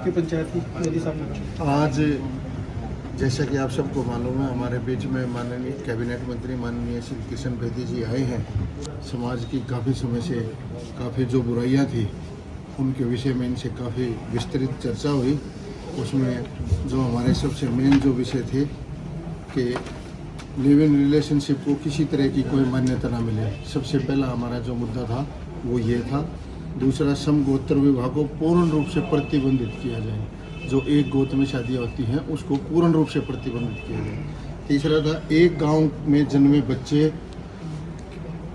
की पंचायत की मोदी साहब ने आज जैसा कि आप सबको मालूम है, हमारे बीच में माननीय कैबिनेट मंत्री माननीय श्री किशन बेदी जी आए हैं। समाज की काफ़ी समय से काफ़ी जो बुराइयां थी उनके विषय में इनसे काफ़ी विस्तृत चर्चा हुई। उसमें जो हमारे सबसे मेन जो विषय थे कि लिव इन रिलेशनशिप को किसी तरह की कोई मान्यता ना मिले, सबसे पहला हमारा जो मुद्दा था वो ये था। दूसरा, समगोत्र विवाह को पूर्ण रूप से प्रतिबंधित किया जाए, जो एक गोत्र में शादियाँ होती हैं उसको पूर्ण रूप से प्रतिबंधित किया जाए। तीसरा था, एक गांव में जन्मे बच्चे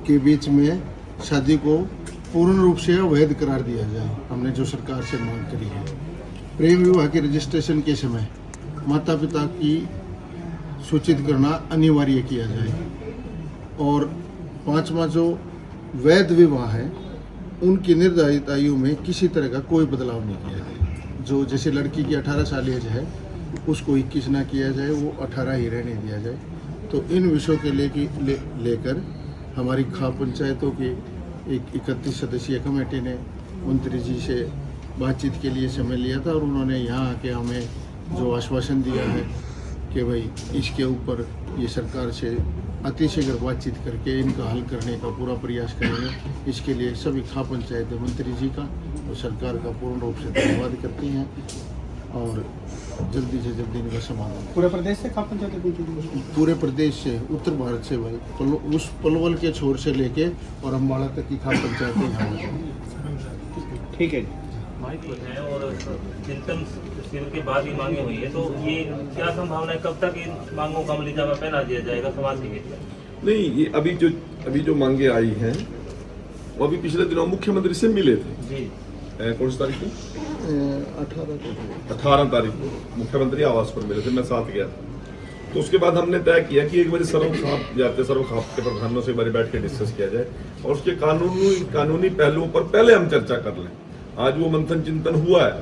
के बीच में शादी को पूर्ण रूप से अवैध करार दिया जाए। हमने जो सरकार से मांग करी है। प्रेम विवाह के रजिस्ट्रेशन के समय माता पिता की सूचित करना अनिवार्य किया जाए। और पांचवा, जो वैध विवाह है उनकी निर्धारित आयु में किसी तरह का कोई बदलाव नहीं किया जाए। जो जैसे लड़की की 18 साल एज है उसको 21 ना किया जाए, वो 18 ही रहने दिया जाए। तो इन विषयों के लेकर हमारी खाप पंचायतों की एक 31 सदस्यीय कमेटी ने मंत्री जी से बातचीत के लिए समय लिया था और उन्होंने यहाँ आके हमें जो आश्वासन दिया है कि भाई इसके ऊपर ये सरकार से अतिशीघ्र बातचीत करके इनका हल करने का पूरा प्रयास करेंगे। इसके लिए सभी खाप पंचायत मंत्री जी का और सरकार का पूर्ण रूप से धन्यवाद करती हैं और जल्दी से जल्दी इनका समाधान। पूरे प्रदेश से खाप पंचायत पहुंची? पूरे प्रदेश से, उत्तर भारत से भाई, उस पलवल के छोर से लेके और अम्बाड़ा तक की खाप पंचायतें यहाँ हैं। ठीक है। माइक है और चिंतन शिविर के बाद ही मांगे हुई है, तो ये क्या संभावना है, कब तक इन मांगों का अमलीजामा पहना दिया जाएगा समाज के बीच? नहीं, ये अभी जो मांगे आई हैं वो अभी पिछले दिनों मुख्यमंत्री से मिले थे जी। कौन सी तारीख को? 18 तारीख को मुख्यमंत्री आवास पर मिले थे, मैं साथ गया। तो उसके बाद हमने तय किया कि एक बार सर्व खाप के प्रधानों से एक बार बैठ के डिस्कस किया जाए और उसके कानूनी पहलुओं पर पहले हम चर्चा कर लें। आज वो मंथन चिंतन हुआ है,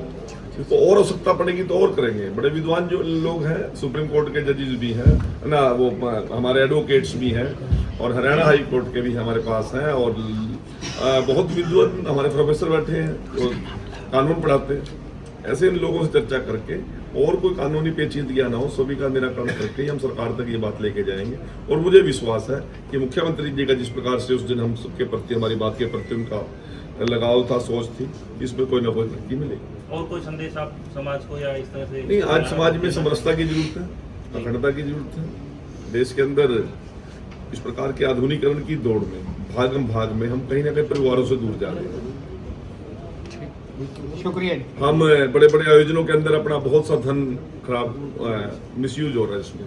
तो और आवश्यकता पड़ेगी तो और करेंगे। बड़े विद्वान जो लोग हैं, सुप्रीम कोर्ट के जजेस भी हैं ना, वो हमारे एडवोकेट्स भी हैं और हरियाणा हाई कोर्ट के भी हमारे पास हैं और बहुत विद्वान हमारे प्रोफेसर बैठे हैं जो कानून पढ़ाते हैं। ऐसे इन लोगों से चर्चा करके और कोई कानूनी पेचीदगियां ना हो, सभी का निराकरण करके ही हम सरकार तक ये बात लेके जाएंगे। और मुझे विश्वास है कि मुख्यमंत्री जी का जिस प्रकार से उस दिन हम सबके प्रति, हमारी बात के प्रति उनका लगाव था, सोच थी, इसमें कोई ना कोई तरक्की मिलेगी। और कोई संदेश आप समाज को या इस तरह से? नहीं, आज समाज में समरसता की जरूरत है, अखंडता की जरूरत है। देश के अंदर इस प्रकार के आधुनिकीकरण की दौड़ में भाग में हम कहीं ना कहीं परिवारों से दूर जा रहे हैं। शुक्रिया। हम बड़े बड़े आयोजनों के अंदर अपना बहुत सा धन खराब मिसयूज हो रहा है, इसमें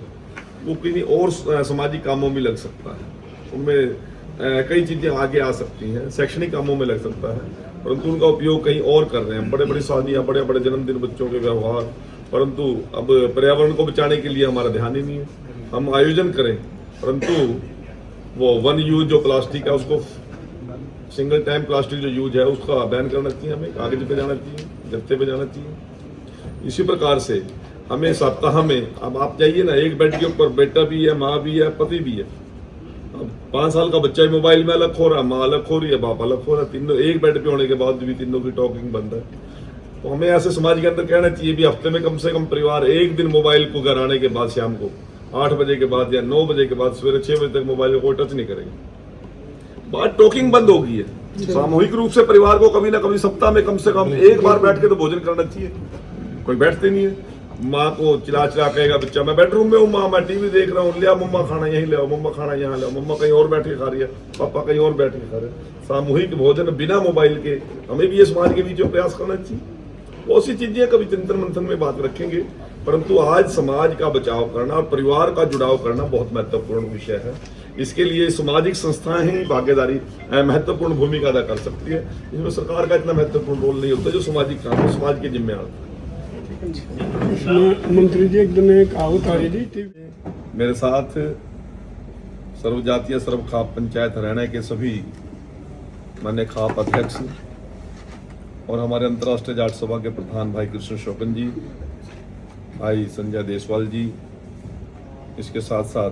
वो किन्हीं और सामाजिक कामों में लग सकता है, उनमें कई चीजें आगे आ सकती हैं, शैक्षणिक कामों में लग सकता है, परंतु उनका उपयोग कहीं और कर रहे हैं। बड़े बड़ी शादियां, बड़े बड़े जन्मदिन, बच्चों के व्यवहार, परंतु अब पर्यावरण को बचाने के लिए हमारा ध्यान ही नहीं है। हम आयोजन करें परंतु वो वन यूज जो प्लास्टिक है उसको, सिंगल टाइम प्लास्टिक जो यूज है उसका बैन करना चाहिए, हमें कागज पे जाना चाहिए, जत्थे पे जाना चाहिए। इसी प्रकार से हमें सप्ताह में, अब आप जाइए ना, एक बेड के ऊपर बेटा भी है, माँ भी है, पति भी है। अब 5 साल का बच्चा मोबाइल में अलग हो रहा है, माँ अलग हो रही है, बाप अलग हो रहा है, तीनों एक बेड पे होने के बाद भी तीनों की टॉकिंग बंद है। तो हमें ऐसे समाज के अंदर कहना चाहिए भी हफ्ते में कम से कम परिवार एक दिन मोबाइल को घर आने के बाद, शाम को 8 बजे के बाद या 9 बजे के बाद, सवेरे 6 बजे तक मोबाइल को कोई टच नहीं करेंगे। बात टॉकिंग बंद हो गई है। सामूहिक रूप से परिवार को कभी ना कभी सप्ताह में कम से कम एक बार बैठ के तो भोजन करना चाहिए। कोई बैठते नहीं है। माँ को चिल्ला कहेगा बच्चा, मैं बेडरूम में हूँ माँ, मैं टीवी देख रहा हूँ, लिया मम्मा खाना यहीं ले आओ, मम्मा खाना यहाँ ले आओ, मम्मा कहीं और बैठ के खा रही है, पापा कहीं और बैठ के खा रहे हैं। सामूहिक भोजन बिना मोबाइल के, हमें भी ये समाज के बीच में प्रयास करना चाहिए। बहुत सी चीजें कभी चिंतन मंथन में बात रखेंगे, परंतु आज समाज का बचाव करना और परिवार का जुड़ाव करना बहुत महत्वपूर्ण विषय है। इसके लिए सामाजिक संस्थाएं ही भागीदारी महत्वपूर्ण भूमिका अदा कर सकती है। इसमें सरकार का इतना महत्वपूर्ण रोल नहीं होता, जो सामाजिक काम है समाज के जिम्मे आता है। मंत्री जी एकदम एक आहूत आ रही थी। मेरे साथ सर्वजातीय सर्व खाप पंचायत हरियाणा के सभी माननीय खाप अध्यक्ष और हमारे अंतर्राष्ट्रीय जाट सभा के प्रधान भाई कृष्ण शोकन जी, भाई संजय देसवाल जी, इसके साथ साथ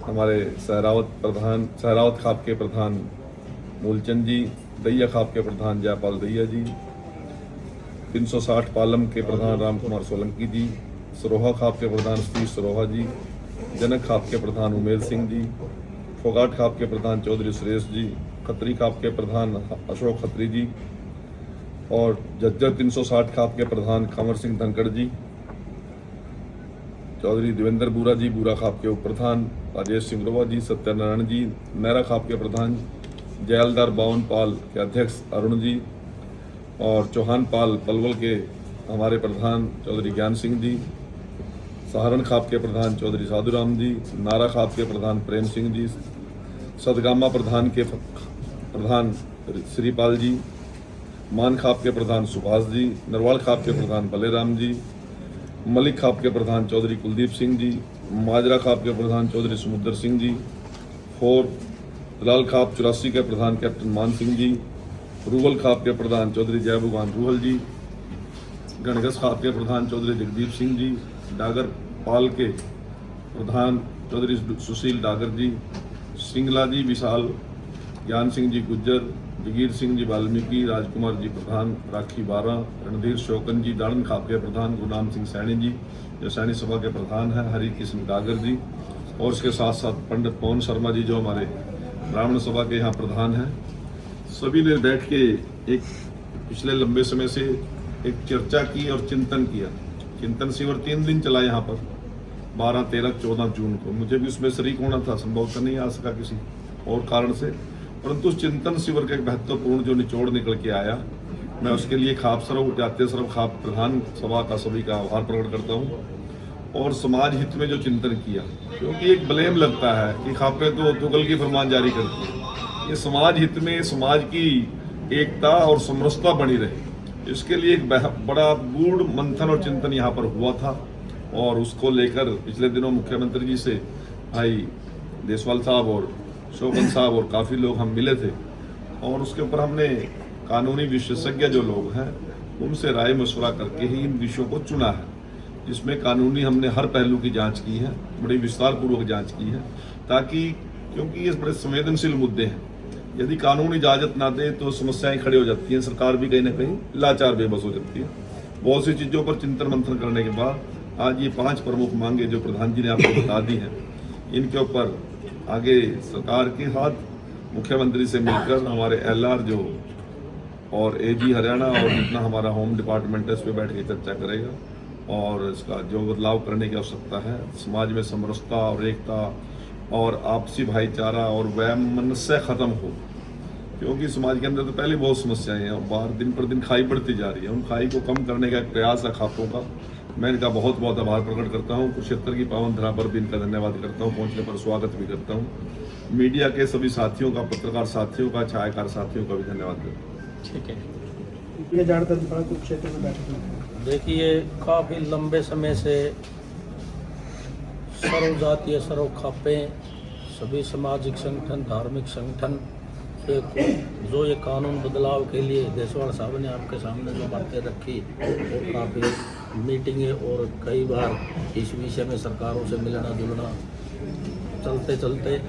हमारे सहरावत खाप के प्रधान मूलचंद जी, दैया खाप के प्रधान जयपाल दैया जी, 360 पालम के प्रधान राम कुमार सोलंकी जी, सरोहा खाप के प्रधान सतीश सरोहा जी, जनक खाप के प्रधान उमेर सिंह जी, फोगाट खाप के प्रधान चौधरी सुरेश जी, खत्री खाप के प्रधान अशोक खत्री जी और जज्जर 360 खाप के प्रधान कंवर सिंह धनखड़ जी, चौधरी देवेंद्र बूरा जी बूरा खाप के उप प्रधान, राजेश सिंगरोवा जी, सत्यनारायण जी नैरा खाप के प्रधान, जयलदार बावन पाल के अध्यक्ष अरुण जी और चौहान पाल पलवल के हमारे प्रधान चौधरी ज्ञान सिंह जी, सहारण खाप के प्रधान चौधरी साधुराम जी, नारा खाप के प्रधान प्रेम सिंह जी, सदगामा प्रधान के प्रधान श्रीपाल जी, मान खाप के प्रधान सुभाष जी, नरवाल खाप के प्रधान बलेराम जी, मलिक खाप के प्रधान चौधरी कुलदीप सिंह जी, माजरा खाप के प्रधान चौधरी समुद्र सिंह जी, फोर दलाल खाप 84 के प्रधान कैप्टन मान सिंह जी, रूबल खाप के प्रधान चौधरी जय भगवान रूहल जी, गणगस खाप के प्रधान चौधरी जगदीप सिंह जी, डागर पाल के प्रधान चौधरी सुशील डागर जी, सिंगला जी विशाल, ज्ञान सिंह जी गुज्जर, जगीर सिंह जी वाल्मीकि, राजकुमार जी प्रधान राखी 12, रणधीर शोकन जी दाड़न खाप के प्रधान, गुरनाम सिंह सैनी जी जो सैनी सभा के प्रधान हैं, हरि किशन डागर जी और इसके साथ साथ पंडित पवन शर्मा जी जो हमारे ब्राह्मण सभा के यहाँ प्रधान हैं। सभी ने बैठ के एक पिछले लंबे समय से एक चर्चा की और चिंतन किया। चिंतन शिविर 3 दिन चला यहाँ पर 12, 13, 14 जून को। मुझे भी उसमें शरीक होना था, संभवतः नहीं आ सका किसी और कारण से, परंतु उस चिंतन शिविर का एक महत्वपूर्ण जो निचोड़ निकल के आया, मैं उसके लिए खाप सर्व जातीय सर्व खाप प्रधान सभा का सभी का आभार प्रकट करता हूँ और समाज हित में जो चिंतन किया, क्योंकि एक ब्लेम लगता है कि खापें तो तुगल की फरमान जारी करती है। ये समाज हित में समाज की एकता और समरसता बनी रहे, इसके लिए एक बड़ा गूढ़ मंथन और चिंतन यहाँ पर हुआ था और उसको लेकर पिछले दिनों मुख्यमंत्री जी से भाई देसवाल साहब और शोभन साहब और काफ़ी लोग हम मिले थे और उसके ऊपर हमने कानूनी विशेषज्ञ जो लोग हैं उनसे राय मशवरा करके ही इन विषयों को चुना है, जिसमें कानूनी हमने हर पहलू की जांच की है, बड़ी विस्तारपूर्वक जांच की है, ताकि क्योंकि ये बड़े संवेदनशील मुद्दे हैं, यदि कानून इजाज़त ना दे तो समस्याएं खड़ी हो जाती हैं, सरकार भी कहीं ना कहीं लाचार बेबस हो जाती है। बहुत सी चीज़ों पर चिंतन मंथन करने के बाद आज ये 5 प्रमुख मांगे जो प्रधान जी ने आपको बता दी हैं, इनके ऊपर आगे सरकार के साथ मुख्यमंत्री से मिलकर हमारे LR जो और AG हरियाणा और जितना हमारा होम डिपार्टमेंट है इस पर बैठ के चर्चा करेगा और इसका जो बदलाव करने की आवश्यकता है, समाज में समरसता और एकता और आपसी भाईचारा और वैमनस्य खत्म हो, क्योंकि समाज के अंदर तो पहले बहुत समस्याएं हैं और बाहर दिन पर दिन खाई बढ़ती जा रही है। उन खाई को कम करने का एक प्रयास है खापों का। मैं इनका बहुत बहुत आभार प्रकट करता हूँ। कुरुक्षेत्र की पावन धरा पर भी इनका धन्यवाद करता हूँ, पहुँचने पर स्वागत भी करता हूँ। मीडिया के सभी साथियों का, पत्रकार साथियों का, छायाकार साथियों का भी धन्यवाद करता हूँ। ठीक है, ये ज़्यादातर बड़ा कुरुक्षेत्र में बैठे। देखिए, काफ़ी लंबे समय से सर्वजातीय सर्व खापें, सभी सामाजिक संगठन, धार्मिक संगठन जो ये कानून बदलाव के लिए देसवाल साहब ने आपके सामने जो बातें रखी और काफ़ी मीटिंगें और कई बार इस विषय में सरकारों से मिलना जुलना चलते चलते,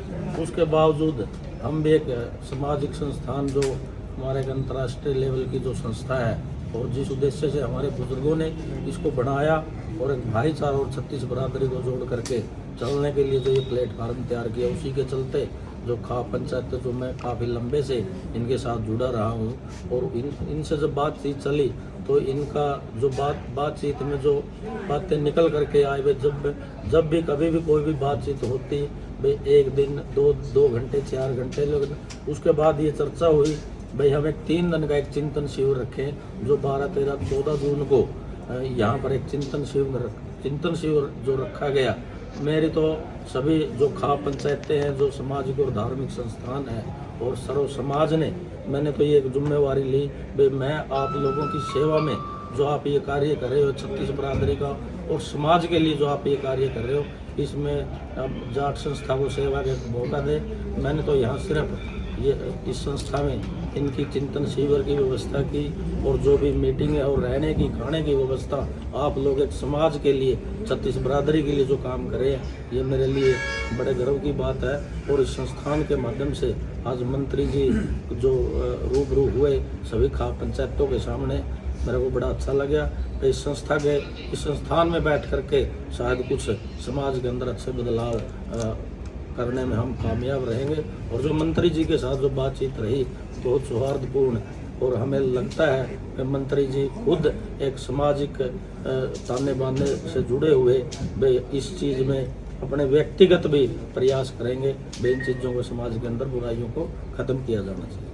उसके बावजूद हम भी एक सामाजिक संस्थान जो हमारे एक अंतर्राष्ट्रीय लेवल की जो संस्था है और जिस उद्देश्य से हमारे बुजुर्गों ने इसको बनाया और एक भाईचारा और 36 बरादरी को जोड़ करके चलने के लिए जो ये प्लेटफार्म तैयार किया, उसी के चलते जो खाप पंचायत जो मैं काफ़ी लंबे से इनके साथ जुड़ा रहा हूँ और इनसे जब बातचीत चली तो इनका जो बातचीत में जो बातें निकल करके आए, वे जब भी कभी भी कोई भी बातचीत होती, वे 1 दिन 2 घंटे 4 घंटे, लेकिन उसके बाद ये चर्चा हुई भाई हम एक 3 दिन का एक चिंतन शिविर रखें, जो 12, 13, 14 जून को यहाँ पर एक चिंतन शिविर जो रखा गया। मेरी तो सभी जो खाप पंचायतें हैं, जो सामाजिक और धार्मिक संस्थान हैं और सर्व समाज ने, मैंने तो ये एक जिम्मेवारी ली भाई मैं आप लोगों की सेवा में जो आप ये कार्य कर रहे हो, 36 बरादरी का और समाज के लिए जो आप ये कार्य कर रहे हो, इसमें अब जाट संस्था को सेवा का मौका दे। मैंने तो यहाँ सिर्फ ये इस संस्था में इनकी चिंतन शिविर की व्यवस्था की और जो भी मीटिंग है और रहने की खाने की व्यवस्था, आप लोग एक समाज के लिए 36 बरादरी के लिए जो काम कर रहे हैं, ये मेरे लिए बड़े गर्व की बात है। और इस संस्थान के माध्यम से आज मंत्री जी जो रूबरू हुए सभी खाप पंचायतों के सामने, मेरे को बड़ा अच्छा लगा। तो इस संस्थान में बैठ करके शायद कुछ समाज के अंदर अच्छे बदलाव करने में हम कामयाब रहेंगे। और जो मंत्री जी के साथ जो बातचीत रही बहुत सौहार्दपूर्ण, और हमें लगता है कि मंत्री जी खुद एक सामाजिक ताने बाने से जुड़े हुए वे इस चीज़ में अपने व्यक्तिगत भी प्रयास करेंगे। वे इन चीज़ों को समाज के अंदर बुराइयों को ख़त्म किया जाना चाहिए।